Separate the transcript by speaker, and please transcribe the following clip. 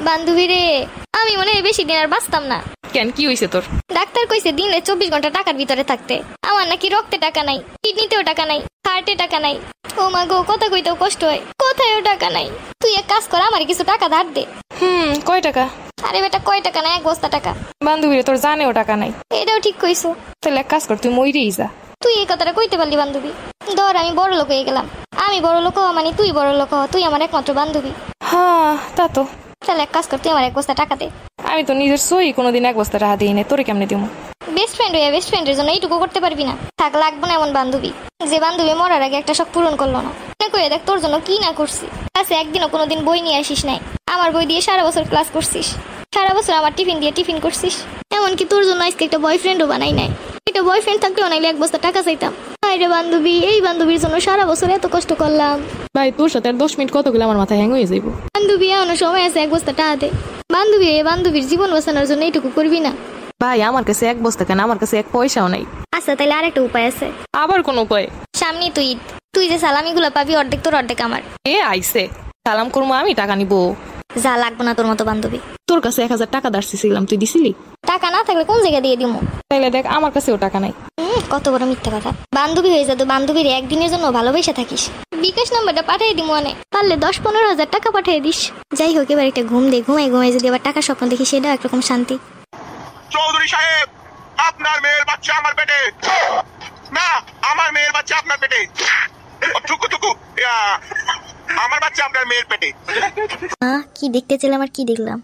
Speaker 1: বান্ধবী রে, আমি মনে হয় বেশি দিন আর বাঁচতাম না।
Speaker 2: কেন, কি হয়েছে তোর?
Speaker 1: ডাক্তার কইছে দিনে 24 ঘন্টা টাকার ভিতরে থাকতে। আমার নাকি রক্তে টাকা নাই, কিডনিতেও টাকা নাই, হার্টে টাকা নাই। ও মা গো, কথা কইতেও কষ্ট হয়, কোথায়ও টাকা নাই। তুই এক কাজ কর, আমার কিছু টাকা ধার দে।
Speaker 2: কয় টাকা?
Speaker 1: আরে বেটা, কয় টাকা না, 1 বস্তা টাকা।
Speaker 2: বান্ধবীরে তোর জানেও টাকা নাই।
Speaker 1: এটাও ঠিক কইছো।
Speaker 2: তাহলে এক কাজ কর, তুই মইরেই যা।
Speaker 1: তুই এই কথাটা কইতে পারলি বান্ধবী? ধর আমি বড় লোক হয়ে গেলাম। আমি বড় লোক হওয়া মানে তুই বড় লোক হওয়া, তুই আমার একমাত্র বান্ধবী।
Speaker 2: হ্যাঁ তা তো।
Speaker 1: তাহলে এক কাজ কর, তুই আমার 1 বস্তা টাকা দে।
Speaker 2: আমি তো নিজের সই কোনোদিন 1 বস্তা টাকা দিই না, তোরে কেমনে দিব?
Speaker 1: বেস্ট ফ্রেন্ড হইয়া বেস্ট ফ্রেন্ডের জন্য এইটুকু করতে পারবি না? থাক, লাগবে না এমন বান্ধবী যে বান্ধবী মরার আগে একটা শখ পূরণ করলো না। মনে করে দেখ তোর জন্য কি না করছি। ক্লাসে একদিনও কোনোদিন বই নিয়ে আসিস নাই, আমার বই দিয়ে সারা বছর ক্লাস করছিস। সারা বছর আমার টিফিন দিয়ে টিফিন করছিস। এমনকি তোর জন্য আজকে একটা বয়ফ্রেন্ডও বানাই নাই। একটা বয়ফ্রেন্ড থাকলেও নাইলে 1 বস্তা টাকা চাইতাম। রে বান্ধবী, এই বান্ধবীর জন্য সারা বছর এত কষ্ট করলাম।
Speaker 2: ভাই তোর সাথে আর 10 মিনিট কত গেলে আমার মাথা হ্যাং হয়ে যাইব।
Speaker 1: বান্ধবী এখনো সময় আছে, 1 বস্তা টাকা দে। বান্ধবী, এই বান্ধবীর জীবন বাঁচানোর জন্য এইটুকু করবি না?
Speaker 2: ভাই আমার কাছে 1 বস্তা কেন, আমার কাছে 1 পয়সাও নাই।
Speaker 1: আচ্ছা, তাহলে আরেকটা উপায় আছে।
Speaker 2: আবার কোন উপায়?
Speaker 1: সামনে তুই ঈদ, তুই যে সালামিগুলো পাবি অর্ধেক তোর অর্ধেক আমার।
Speaker 2: এ আইছে, সালাম করবো, আমি টাকা নিব।
Speaker 1: যা, লাগবো না তোর মতো বান্ধবী।
Speaker 2: তোর কাছে 1000 টাকা দাঁড়ছিলাম, তুই দিছিলি?
Speaker 1: টাকা না থাকলে কোন জায়গায় দিয়ে দিমু?
Speaker 2: তাইলে দেখ, আমার কাছেও টাকা নাই।
Speaker 1: কত বড় মিথ্যা কথা। বান্ধবী হয়ে যা তো বান্ধবীর একদিনের জন্য ভালোবেসে থাকিস। বিকাশ নাম্বারটা পাঠিয়ে দিমু, অনেক পারলে 10-15 হাজার টাকা পাঠিয়ে দিস। যাই হোক, এবার একটা ঘুম দে, ঘুমাই ঘুমাই যদি আবার টাকা স্বপ্ন দেখি, সেটা একরকম শান্তি।
Speaker 3: চৌধুরী সাহেব, আপনার মেয়ের বাচ্চা আমার পেটে। না, আমার মেয়ের বাচ্চা আপনার পেটে। টুকু টুকু, আমার বাচ্চা আপনার মেয়ের পেটে।
Speaker 1: কি দেখতে চাইলাম আর কি দেখলাম।